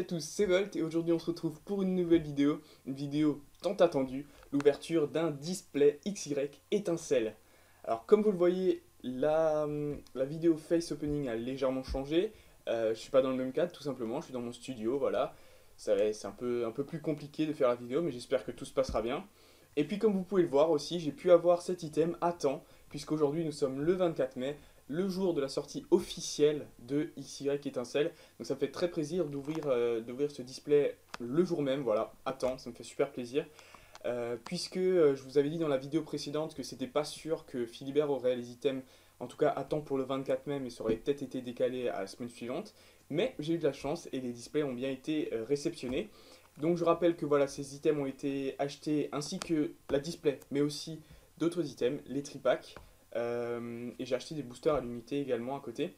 à tous, c'est Volt et aujourd'hui on se retrouve pour une nouvelle vidéo, une vidéo tant attendue, l'ouverture d'un display XY étincelle. Alors comme vous le voyez, la vidéo face opening a légèrement changé, je suis pas dans le même cadre tout simplement, je suis dans mon studio, voilà. C'est un peu plus compliqué de faire la vidéo mais j'espère que tout se passera bien. Et puis comme vous pouvez le voir aussi, j'ai pu avoir cet item à temps, puisqu'aujourd'hui nous sommes le 24 mai, le jour de la sortie officielle de XY Étincelle. Donc ça me fait très plaisir d'ouvrir ce display le jour même, voilà, à temps, ça me fait super plaisir. Puisque je vous avais dit dans la vidéo précédente que c'était pas sûr que Philibert aurait les items, en tout cas à temps pour le 24 mai, mais ça aurait peut-être été décalé à la semaine suivante. Mais j'ai eu de la chance et les displays ont bien été réceptionnés. Donc je rappelle que voilà, ces items ont été achetés ainsi que la display, mais aussi d'autres items, les tripacks. Et j'ai acheté des boosters à l'unité également à côté.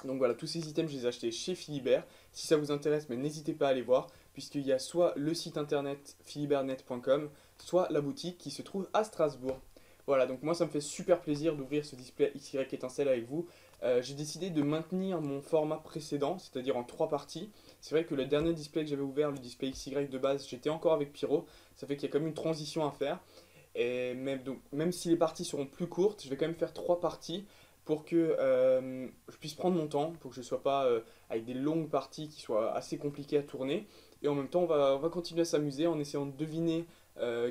Donc voilà, tous ces items, je les ai achetés chez Philibert. Si ça vous intéresse, mais n'hésitez pas à aller voir, puisqu'il y a soit le site internet philibertnet.com, soit la boutique qui se trouve à Strasbourg. Voilà, donc moi ça me fait super plaisir d'ouvrir ce display XY étincelle avec vous. J'ai décidé de maintenir mon format précédent, c'est-à-dire en 3 parties. C'est vrai que le dernier display que j'avais ouvert, le display XY de base, j'étais encore avec Pyro. Ça fait qu'il y a quand même une transition à faire. Et même si les parties seront plus courtes, je vais quand même faire 3 parties pour que je puisse prendre mon temps, pour que je ne sois pas avec des longues parties qui soient assez compliquées à tourner. Et en même temps, on va continuer à s'amuser en essayant de deviner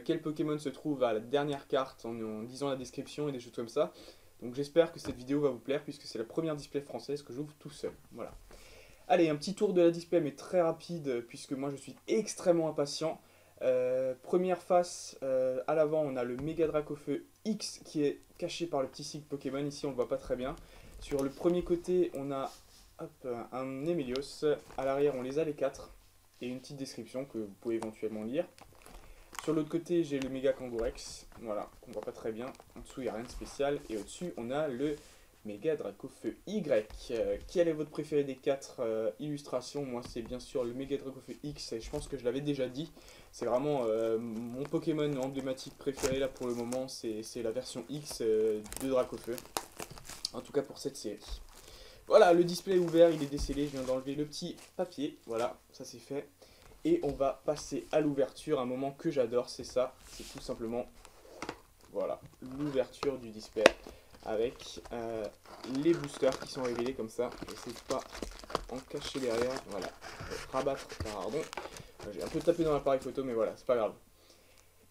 quel Pokémon se trouve à la dernière carte en disant la description et des choses comme ça. Donc j'espère que cette vidéo va vous plaire puisque c'est la première display française que j'ouvre tout seul. Voilà. Allez, un petit tour de la display mais très rapide puisque moi je suis extrêmement impatient. Première face, à l'avant on a le Mega Dracofeu X qui est caché par le petit cycle Pokémon, ici on le voit pas très bien. Sur le premier côté on a un Emilios, à l'arrière on les a les 4 et une petite description que vous pouvez éventuellement lire. Sur l'autre côté j'ai le Mega Kangourex, voilà, qu'on voit pas très bien, en dessous il n'y a rien de spécial et au-dessus on a le Mega Dracofeu Y. Quel est votre préféré des 4 illustrations? Moi c'est bien sûr le Mega Dracofeu X et je pense que je l'avais déjà dit. C'est vraiment mon Pokémon emblématique préféré là pour le moment, c'est la version X de Dracofeu. En tout cas pour cette série. Voilà, le display est ouvert, il est décellé, je viens d'enlever le petit papier. Voilà, ça c'est fait. Et on va passer à l'ouverture, un moment que j'adore, c'est ça. C'est tout simplement, voilà, l'ouverture du display avec les boosters qui sont révélés comme ça. J'essaie de pas en cacher derrière, voilà, rabattre, pardon. J'ai un peu tapé dans l'appareil photo, mais voilà, c'est pas grave.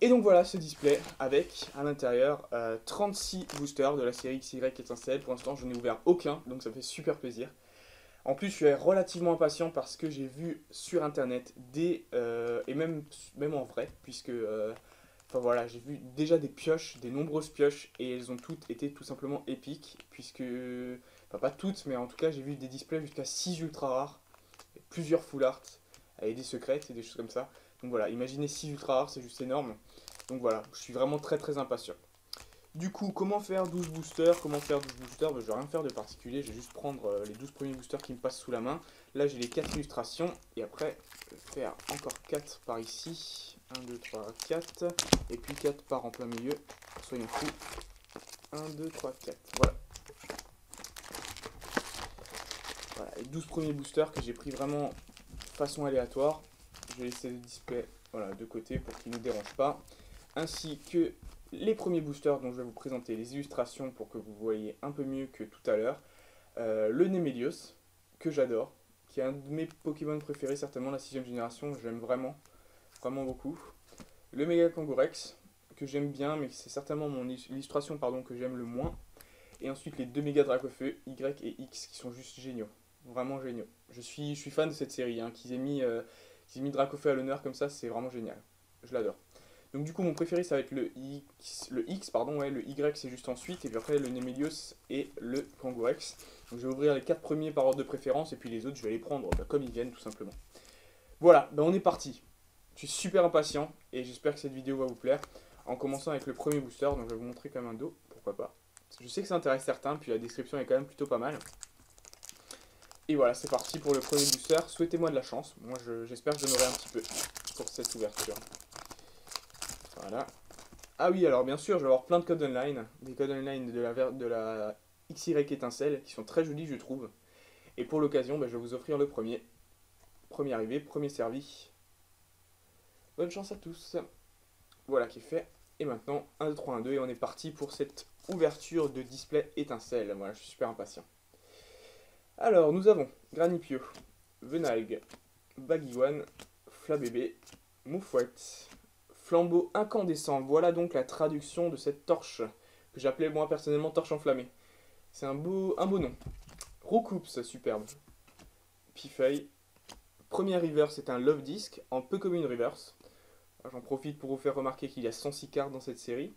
Et donc voilà ce display avec à l'intérieur 36 boosters de la série XY Étincelle. Pour l'instant, je n'ai ouvert aucun, donc ça me fait super plaisir. En plus, je suis relativement impatient parce que j'ai vu sur internet et même en vrai, puisque enfin voilà, j'ai vu déjà des pioches, des nombreuses pioches, et elles ont toutes été tout simplement épiques, puisque, enfin pas toutes, mais en tout cas j'ai vu des displays jusqu'à 6 ultra rares, plusieurs full art, avec des secrets et des choses comme ça. Donc voilà, imaginez 6 ultra rares, c'est juste énorme. Donc voilà, je suis vraiment très très impatient. Du coup, comment faire 12 boosters? Comment faire 12 boosters? Je vais rien faire de particulier, je vais juste prendre les 12 premiers boosters qui me passent sous la main. Là, j'ai les 4 illustrations, et après, je vais faire encore 4 par ici. 1, 2, 3, 4. Et puis 4 par en plein milieu. Soyons fous. 1, 2, 3, 4. Voilà. Voilà, les 12 premiers boosters que j'ai pris vraiment de façon aléatoire. Je vais laisser le display voilà, de côté pour qu'il ne nous dérange pas. Ainsi que les premiers boosters dont je vais vous présenter les illustrations pour que vous voyez un peu mieux que tout à l'heure. Le Nemelios, que j'adore, qui est un de mes Pokémon préférés, certainement la 6ème génération, j'aime vraiment, vraiment beaucoup. Le Mega Kangourex, que j'aime bien, mais c'est certainement mon illustration que j'aime le moins. Et ensuite les deux Mega Dracofeu, Y et X, qui sont juste géniaux, vraiment géniaux. Je suis fan de cette série, hein, qu'ils aient mis Dracofeu à l'honneur comme ça, c'est vraiment génial, je l'adore. Donc du coup mon préféré ça va être le X pardon, ouais, le Y c'est juste ensuite, et puis après le Nemelios et le Kangourex. Donc je vais ouvrir les 4 premiers par ordre de préférence, et puis les autres je vais les prendre comme ils viennent tout simplement. Voilà, on est parti. Je suis super impatient, et j'espère que cette vidéo va vous plaire. En commençant avec le premier booster, donc je vais vous montrer comme un dos, pourquoi pas. Je sais que ça intéresse certains, puis la description est quand même plutôt pas mal. Et voilà, c'est parti pour le premier booster. Souhaitez-moi de la chance, moi j'espère que j'en aurai un petit peu pour cette ouverture. Voilà. Ah oui, alors bien sûr, je vais avoir plein de codes online, des codes online de la XY étincelle, qui sont très jolis, je trouve. Et pour l'occasion, je vais vous offrir le premier. Premier arrivé, premier servi. Bonne chance à tous. Voilà qui est fait. Et maintenant, 1, 2, 3, 1, 2. Et on est parti pour cette ouverture de display étincelle. Voilà, je suis super impatient. Alors, nous avons Granipio, Venalg, Baguiwan, Flabébé, Moufouette, Flambeau incandescent. Voilà donc la traduction de cette torche que j'appelais moi personnellement torche enflammée. C'est un beau nom. Roucoups, superbe. Pifeuille. Premier reverse, c'est un Love Disc en peu commune reverse. J'en profite pour vous faire remarquer qu'il y a 106 cartes dans cette série.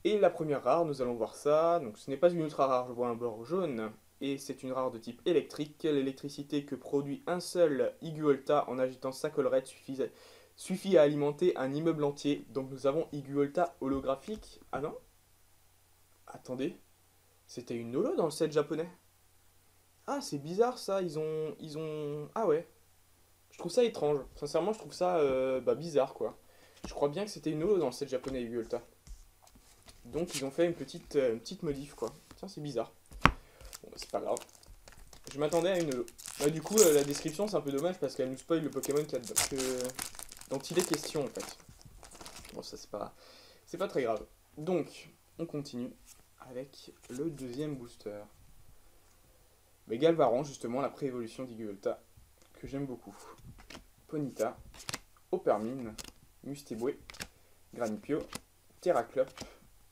Et la première rare, nous allons voir ça. Donc ce n'est pas une ultra rare, je vois un bord jaune. Et c'est une rare de type électrique. L'électricité que produit un seul Iguolta en agitant sa collerette suffit à alimenter un immeuble entier. Donc nous avons Iguolta holographique. Ah non? Attendez. C'était une holo dans le set japonais? Ah, c'est bizarre ça, ils ont... Ah ouais. Je trouve ça étrange. Sincèrement, je trouve ça bizarre, quoi. Je crois bien que c'était une holo dans le set japonais Yu-Gi-Oh! Donc, ils ont fait une petite modif, quoi. Tiens, c'est bizarre. Bon, bah, c'est pas grave. Je m'attendais à une holo. Bah, du coup, la description, c'est un peu dommage parce qu'elle nous spoil le Pokémon dont il est question, en fait. Bon, ça, c'est pas très grave. Donc, on continue avec le deuxième booster. Mais Galvaran, justement, la pré-évolution d'Iguolta, que j'aime beaucoup. Ponyta, Opermine, Mustéboué, Granipio, Terraclop,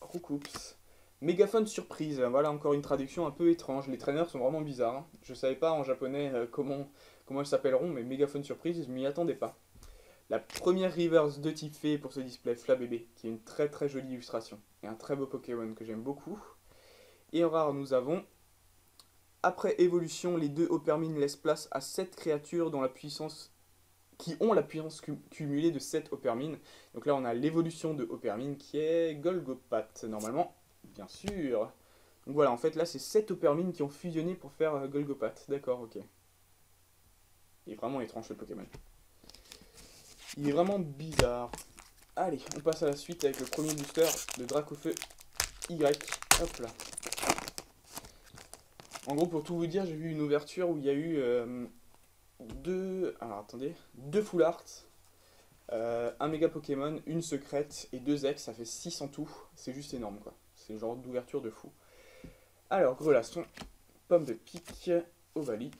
Roucoups, Mégaphone surprise. Voilà encore une traduction un peu étrange. Les traîneurs sont vraiment bizarres. Hein. Je savais pas en japonais comment elles s'appelleront, mais Mégaphone surprise, je m'y attendais pas. La première reverse de type fée pour ce display, Flabébé, qui est une très très jolie illustration. Et un très beau Pokémon que j'aime beaucoup. Et en rare, nous avons... Après évolution, les deux Opermine laissent place à 7 créatures qui ont la puissance cumulée de 7 Opermine. Donc là, on a l'évolution de Opermine qui est Golgopat, normalement, bien sûr. Donc voilà, en fait, là, c'est 7 Opermine qui ont fusionné pour faire Golgopat. D'accord, ok. Il est vraiment étrange, ce Pokémon. Il est vraiment bizarre. Allez, on passe à la suite avec le premier booster de Dracofeu Y. Hop là. En gros, pour tout vous dire, j'ai vu une ouverture où il y a eu deux full art, un méga Pokémon, une secrète et 2 ex, ça fait 6 en tout. C'est juste énorme, quoi. C'est le genre d'ouverture de fou. Alors, Grelaston, Pomme de Pique, Ovalie,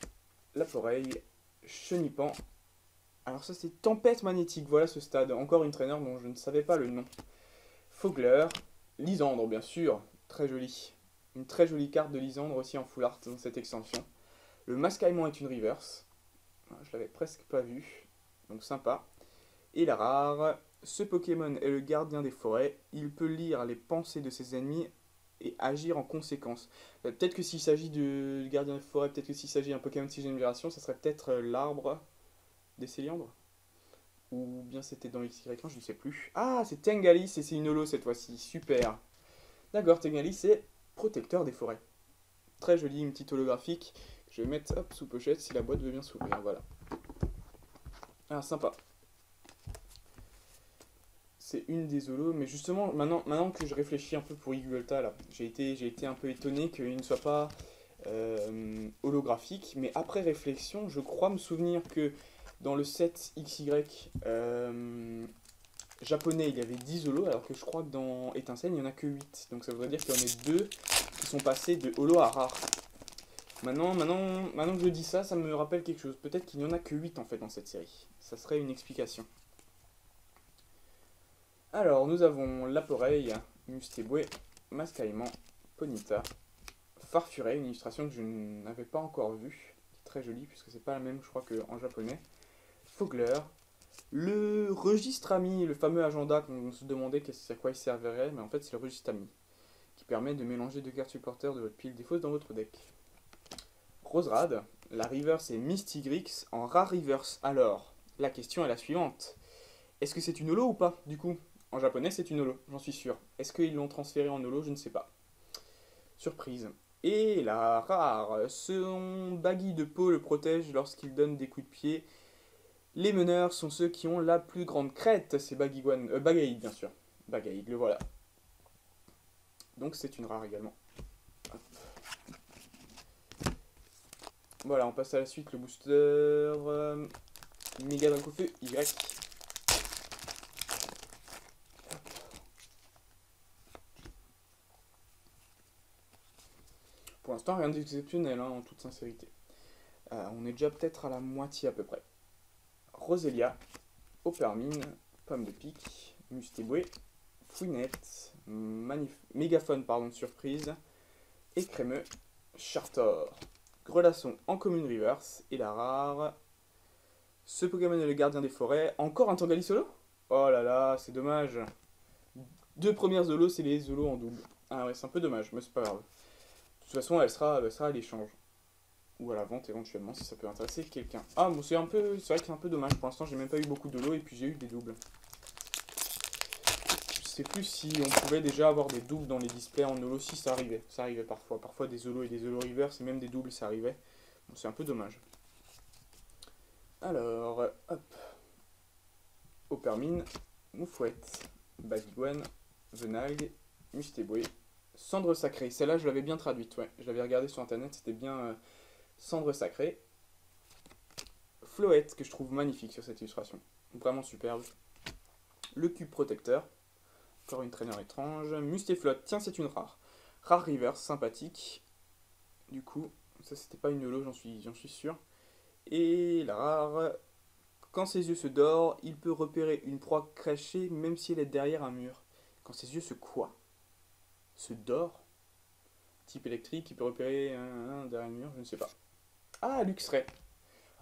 Laporeille, Chenipan. Alors ça, c'est Tempête Magnétique, voilà ce stade. Encore une traîneur dont je ne savais pas le nom. Fogler, Lysandre, bien sûr, très joli. Une très jolie carte de Lysandre aussi en full art dans cette extension. Le Mascaillement est une reverse. Je l'avais presque pas vu. Donc sympa. Et la rare. Ce Pokémon est le gardien des forêts. Il peut lire les pensées de ses ennemis et agir en conséquence. Peut-être que s'il s'agit de gardien des forêts, peut-être que s'il s'agit d'un Pokémon de 6 générations, ça serait peut-être l'arbre des Céliandres. Ou bien c'était dans XY1, je ne sais plus. Ah, c'est Tengalis et c'est une holo cette fois-ci. Super. D'accord, Tengalis c'est protecteur des forêts. Très joli, une petite holographique. Je vais mettre sous pochette si la boîte veut bien s'ouvrir. Voilà. Ah, sympa. C'est une des holos, mais justement, maintenant que je réfléchis un peu pour Iguolta, là, j'ai été un peu étonné qu'il ne soit pas holographique, mais après réflexion, je crois me souvenir que dans le set XY japonais, il y avait 10 holos, alors que je crois que dans Étincelle, il n'y en a que 8. Donc ça voudrait dire qu'il y en a 2 qui sont passés de holo à rare. Maintenant que je dis ça, ça me rappelle quelque chose. Peut-être qu'il n'y en a que 8 en fait dans cette série. Ça serait une explication. Alors, nous avons Laporeille, Mustéboué, Mascaillement, Ponyta, Farfuret, une illustration que je n'avais pas encore vue. Très jolie, puisque c'est pas la même, je crois, qu'en japonais. Fogler, le registre ami, le fameux agenda qu'on se demandait à quoi il servirait, mais en fait c'est le registre ami, qui permet de mélanger 2 cartes supporters de votre pile des fausses dans votre deck. Roserad, la reverse est Mystigrix en rare reverse. Alors, la question est la suivante. Est-ce que c'est une holo ou pas, du coup? En japonais, c'est une holo, j'en suis sûr. Est-ce qu'ils l'ont transféré en holo? Je ne sais pas. Surprise. Et la rare, son baggy de peau le protège lorsqu'il donne des coups de pied. Les meneurs sont ceux qui ont la plus grande crête, c'est Bagaïd bien sûr. Bagaïd, le voilà. Donc c'est une rare également. Hop. Voilà, on passe à la suite, le booster Méga Dracofeu Y. Pour l'instant, rien d'exceptionnel, hein, en toute sincérité. On est déjà peut-être à la moitié à peu près. Roselia, Opermine, Pomme de Pique, Mustéboué, Fouinette, Mégaphone, pardon, de surprise, Écrémeux, Chartor, Grelasson en commune reverse, et la rare. Ce Pokémon est le gardien des forêts. Encore un Tangali solo? Oh là là, c'est dommage. Deux premières Zolos, c'est les Zolos en double. Ah ouais, c'est un peu dommage, mais c'est pas grave. De toute façon, elle sera à l'échange. Ou à la vente éventuellement, si ça peut intéresser quelqu'un. Ah, bon, c'est vrai que c'est un peu dommage. Pour l'instant, j'ai même pas eu beaucoup de lots et puis j'ai eu des doubles. Je sais plus si on pouvait déjà avoir des doubles dans les displays en holo. Si ça arrivait. Ça arrivait parfois. Parfois des holos et des holo reverse et même des doubles, ça arrivait. Bon, c'est un peu dommage. Alors, hop. Opermine, Moufouette, Baguiguane, Venag, Mustéboué, Cendre Sacrée. Celle-là, je l'avais bien traduite, ouais. Je l'avais regardé sur internet, c'était bien Cendre Sacrée. Floette, que je trouve magnifique sur cette illustration. Vraiment superbe. Le cube protecteur. Encore une traîneur étrange. Mustéflotte, tiens, c'est une rare. Rare reverse, sympathique. Du coup, ça c'était pas une holo, j'en suis sûr. Et la rare. Quand ses yeux se dorent, il peut repérer une proie cachée même si elle est derrière un mur. Quand ses yeux se quoi? Se dort? Type électrique, il peut repérer un derrière un mur, je ne sais pas. Ah, Luxray.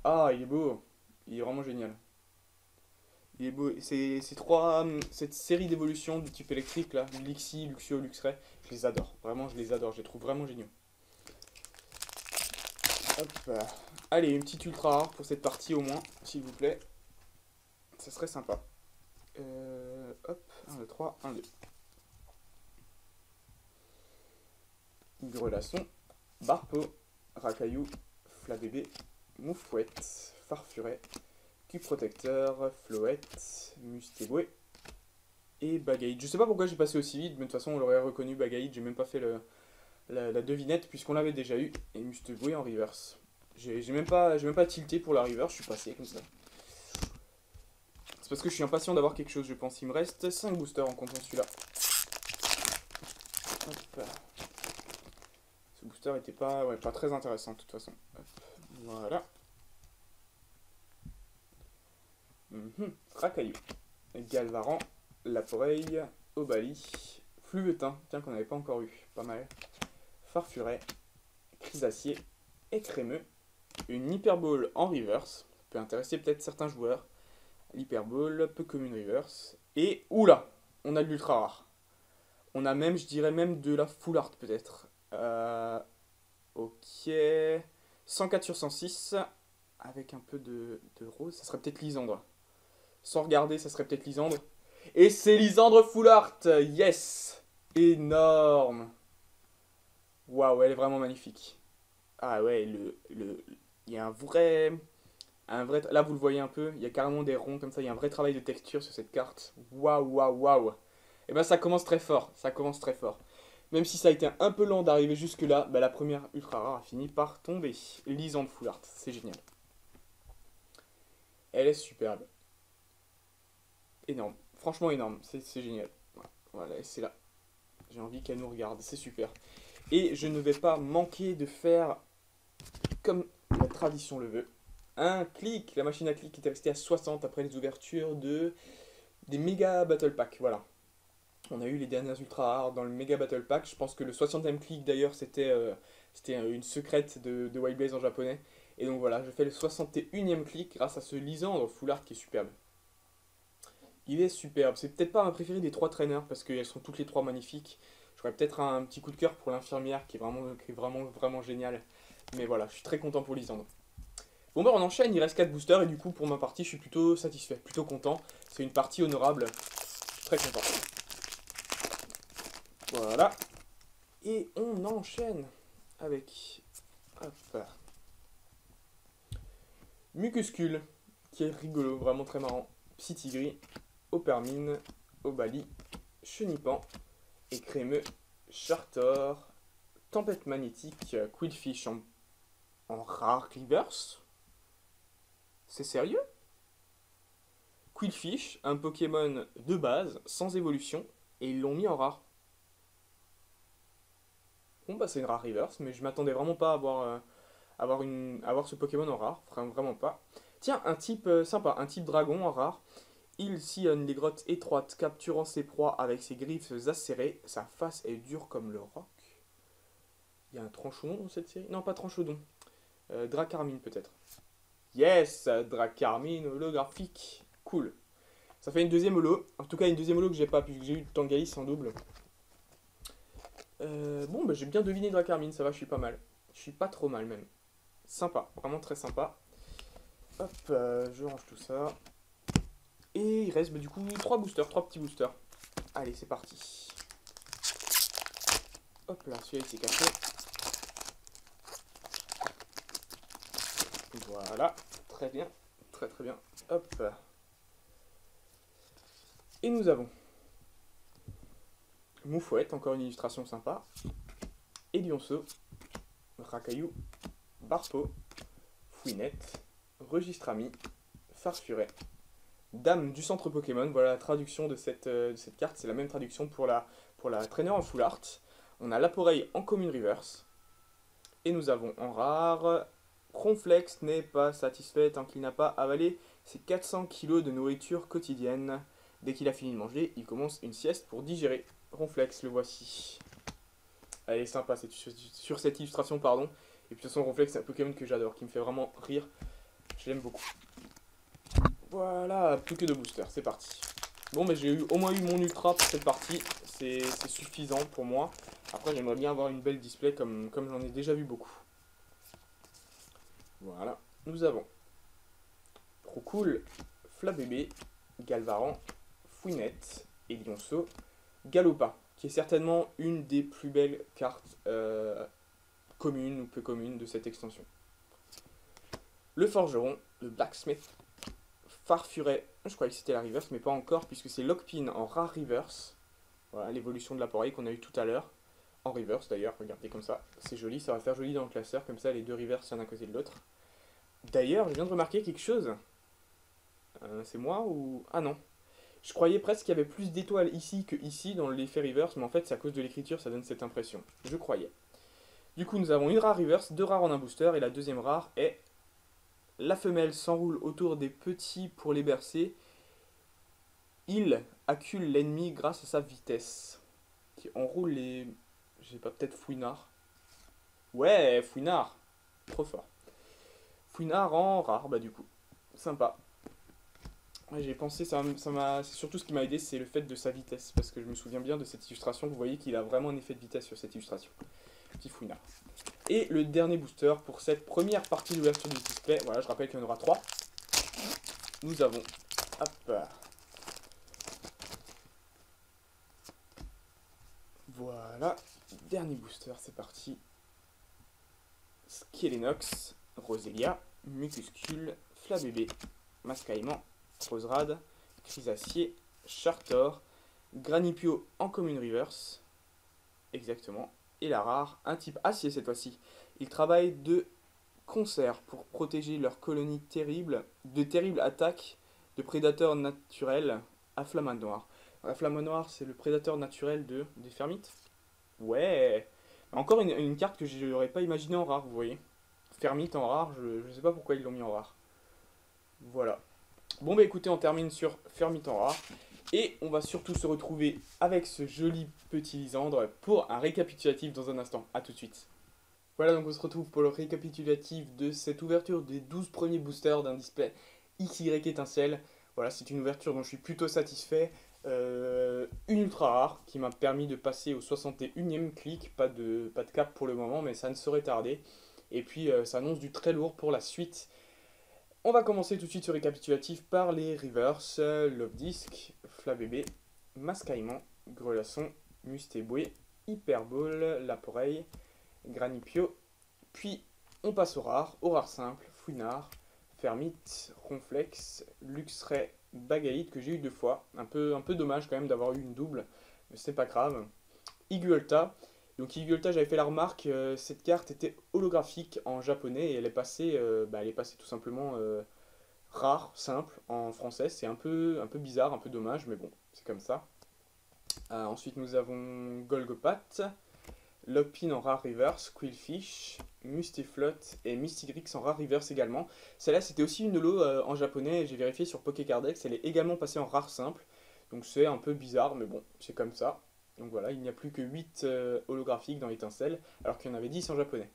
Ah, il est beau. Il est vraiment génial. Il est beau. Cette série d'évolutions du type électrique là, Lixie, Luxio, Luxray, je les adore. Vraiment, je les adore. Je les trouve vraiment géniaux. Hop. Allez, une petite ultra rare pour cette partie au moins, s'il vous plaît. Ça serait sympa. Hop, 1, 2, 3, 1, 2. Grelasson, Barpeau, Racaillou, Flabébé, Moufouette, Farfuret, Cube Protecteur, Floette, Mustéboué et Bagaïd. Je sais pas pourquoi j'ai passé aussi vite, mais de toute façon on l'aurait reconnu Bagaïd, j'ai même pas fait la devinette puisqu'on l'avait déjà eu, et Mustéboué en reverse. J'ai même pas tilté pour la reverse, je suis passé comme ça. C'est parce que je suis impatient d'avoir quelque chose, je pense. Il me reste 5 boosters en comptant celui-là. Hop. Ce booster était pas très intéressant de toute façon. Hop. Voilà. Racaillou, Galvaran, Laporeille, Obali, Fluvetin, tiens qu'on n'avait pas encore eu, pas mal. Farfuret, Chrysacier, Écrémeux, une Hyperball en reverse, ça peut intéresser peut-être certains joueurs. L'Hyperball, peu commune reverse, et oula, on a de l'ultra rare. On a même, je dirais même de la full art peut-être. Ok, 104 sur 106, avec un peu de rose, ça serait peut-être Lysandre. Sans regarder, ça serait peut-être Lysandre. Et c'est Lysandre Full Art. Yes. Énorme. Waouh, elle est vraiment magnifique. Ah ouais, il y a un vrai... Là, vous le voyez un peu, il y a carrément des ronds comme ça. Il y a un vrai travail de texture sur cette carte. Waouh, waouh, waouh. Et ben ça commence très fort. Ça commence très fort. Même si ça a été un peu lent d'arriver jusque là, bah, la première ultra rare a fini par tomber. Lysandre Full Art, c'est génial. Elle est superbe. Énorme. Franchement énorme. C'est génial. Voilà, c'est là. J'ai envie qu'elle nous regarde. C'est super. Et je ne vais pas manquer de faire, comme la tradition le veut, un clic. La machine à clic qui était restée à 60 après les ouvertures des méga battle pack. Voilà. On a eu les dernières ultra rares dans le méga battle pack. Je pense que le 60e clic d'ailleurs c'était une secrète de Wild Blaze en japonais. Et donc voilà, je fais le 61e clic grâce à ce Lysandre Full Art qui est superbe. Il est superbe. C'est peut-être pas ma préférée des 3 traîneurs parce qu'elles sont toutes les 3 magnifiques. J'aurais peut-être un petit coup de cœur pour l'infirmière qui est vraiment géniale. Mais voilà, je suis très content pour Lysandre. Bon bah on enchaîne, il reste 4 boosters et du coup pour ma partie je suis plutôt satisfait, plutôt content. C'est une partie honorable. Très content. Voilà. Et on enchaîne avec... Hop. Mucuscule, qui est rigolo, vraiment très marrant. Psytigris, Opermine, Obali, Chenipan, Écrémeux, Chartor, Tempête magnétique, Quillfish en rare reverse? C'est sérieux? Quillfish, un Pokémon de base, sans évolution, et ils l'ont mis en rare. Bon bah c'est une rare reverse, mais je m'attendais vraiment pas à avoir ce Pokémon en rare, vraiment pas. Tiens, un type sympa, un type dragon en rare. Il sillonne les grottes étroites, capturant ses proies avec ses griffes acérées. Sa face est dure comme le roc. Il y a un Tranchodon dans cette série? Non, pas Tranchodon. Dracarmine peut-être. Yes, Dracarmine holographique. Cool. Ça fait une deuxième holo. En tout cas, une deuxième holo que j'ai pas, puisque j'ai eu Tangaïs en double. Bon, bah, j'ai bien deviné Dracarmine, ça va, je suis pas mal. Je suis pas trop mal même. Sympa, vraiment très sympa. Hop, je range tout ça. Et il reste bah, du coup 3 boosters, 3 petits boosters. Allez, c'est parti. Hop là, celui-là il s'est caché. Voilà, très bien, très très bien. Hop. Et nous avons Moufouette, encore une illustration sympa. Elionceau, Racaillou, Barpo, Fouinette, Registrami, Farfuret, Dame du centre Pokémon. Voilà la traduction de cette carte, c'est la même traduction pour la traîneur en full art. On a Laporeille en commune reverse. Et nous avons en rare, Ronflex n'est pas satisfait tant qu'il n'a pas avalé ses 400 kg de nourriture quotidienne. Dès qu'il a fini de manger, il commence une sieste pour digérer. Ronflex, le voici. Elle est sympa sur cette illustration, pardon. Et puis de toute façon, Ronflex, c'est un Pokémon que j'adore, qui me fait vraiment rire. Je l'aime beaucoup. Voilà, plus que de boosters, c'est parti. Bon, mais j'ai au moins eu mon ultra pour cette partie. C'est suffisant pour moi. Après, j'aimerais bien avoir une belle display comme j'en ai déjà vu beaucoup. Voilà, nous avons Procool, Flabébé, Galvaran, Fouinette, Elionceau, Galopa, qui est certainement une des plus belles cartes communes ou peu communes de cette extension. Le Forgeron, le Blacksmith, Farfuret, je croyais que c'était la reverse, mais pas encore, puisque c'est Lockpin en rare reverse. Voilà, l'évolution de l'appareil qu'on a eu tout à l'heure. En reverse d'ailleurs, regardez comme ça, c'est joli, ça va faire joli dans le classeur, comme ça les deux reverse l'un à côté de l'autre. D'ailleurs, je viens de remarquer quelque chose. C'est moi ou... Ah non. Je croyais presque qu'il y avait plus d'étoiles ici que ici dans l'effet reverse, mais en fait c'est à cause de l'écriture, ça donne cette impression. Je croyais. Du coup, nous avons une rare reverse, 2 rares en un booster, et la deuxième rare est... La femelle s'enroule autour des petits pour les bercer. Il accule l'ennemi grâce à sa vitesse. Qui enroule les... Je sais pas, peut-être Fouinard. Ouais, Fouinard. Trop fort. Fouinard en rare, bah du coup. Sympa. Ouais, j'ai pensé, c'est surtout ce qui m'a aidé, c'est le fait de sa vitesse. Parce que je me souviens bien de cette illustration, vous voyez qu'il a vraiment un effet de vitesse sur cette illustration. Petit Fouinard. Et le dernier booster pour cette première partie d'ouverture du display, voilà, je rappelle qu'il y en aura 3. Nous avons, hop, voilà, dernier booster, c'est parti. Skelenox, Roselia, Mucuscule, Flabébé, Mascaïman, Roserade, Chrysacier, Chartor, Granipio en commune reverse, exactement, et la rare, un type acier cette fois-ci. Ils travaillent de concert pour protéger leur colonie de terribles attaques de prédateurs naturels à Flamande Noire. La Flamande Noire, c'est le prédateur naturel des Fermites. Ouais. Encore une carte que je n'aurais pas imaginé en rare, vous voyez. Fermite en rare, je ne sais pas pourquoi ils l'ont mis en rare. Voilà. Bon bah écoutez, on termine sur Fermite en rare. Et on va surtout se retrouver avec ce joli petit Lysandre pour un récapitulatif dans un instant. A tout de suite. Voilà, donc on se retrouve pour le récapitulatif de cette ouverture des 12 premiers boosters d'un display XY étincelle. Voilà, c'est une ouverture dont je suis plutôt satisfait. Une ultra rare qui m'a permis de passer au 61e clic. Pas de cap pour le moment, mais ça ne saurait tarder. Et puis ça annonce du très lourd pour la suite. On va commencer tout de suite ce récapitulatif par les reverse. Love Disc, Flabébé, Mascaïman, Grelasson, Mustéboué, Hyperball, Laporeille, Granipio. Puis on passe au rare simple, Fouinard, Fermite, Ronflex, Luxray, Bagaït que j'ai eu 2 fois. Un peu dommage quand même d'avoir eu une double, mais c'est pas grave. Iguelta, Donc Yugurta, j'avais fait la remarque, cette carte était holographique en japonais et elle est passée tout simplement rare, simple en français. C'est un peu bizarre, un peu dommage, mais bon, c'est comme ça. Ensuite, nous avons Golgopat, Lockpin en rare reverse, Quillfish, Mustiflot et Mystigrix en rare reverse également. Celle-là, c'était aussi une holo en japonais, j'ai vérifié sur Pokécardex, elle est également passée en rare simple. Donc c'est un peu bizarre, mais bon, c'est comme ça. Donc voilà, il n'y a plus que 8 holographiques dans l'étincelle, alors qu'il y en avait 10 en japonais.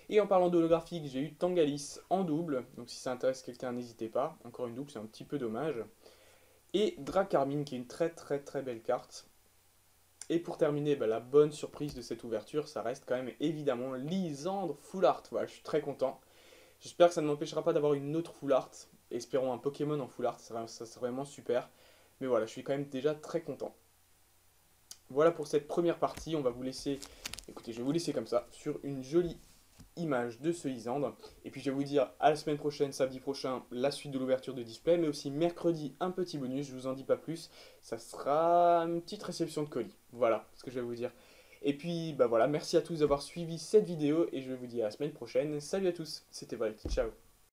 Et en parlant d'holographique, j'ai eu Tangalis en double, donc si ça intéresse quelqu'un, n'hésitez pas. Encore une double, c'est un petit peu dommage. Et Dracarmine, qui est une très très très belle carte. Et pour terminer, la bonne surprise de cette ouverture, ça reste quand même évidemment Lysandre Full Art. Voilà, je suis très content. J'espère que ça ne m'empêchera pas d'avoir une autre Full Art. Espérons un Pokémon en Full Art, ça serait vraiment super. Mais voilà, je suis quand même déjà très content. Voilà pour cette première partie, on va vous laisser, écoutez, je vais vous laisser comme ça, sur une jolie image de ce Lysandre. Et puis je vais vous dire à la semaine prochaine, samedi prochain, la suite de l'ouverture de display, mais aussi mercredi, un petit bonus, je vous en dis pas plus, ça sera une petite réception de colis. Voilà ce que je vais vous dire. Et puis voilà, merci à tous d'avoir suivi cette vidéo et je vous dis à la semaine prochaine. Salut à tous, c'était Valky, ciao.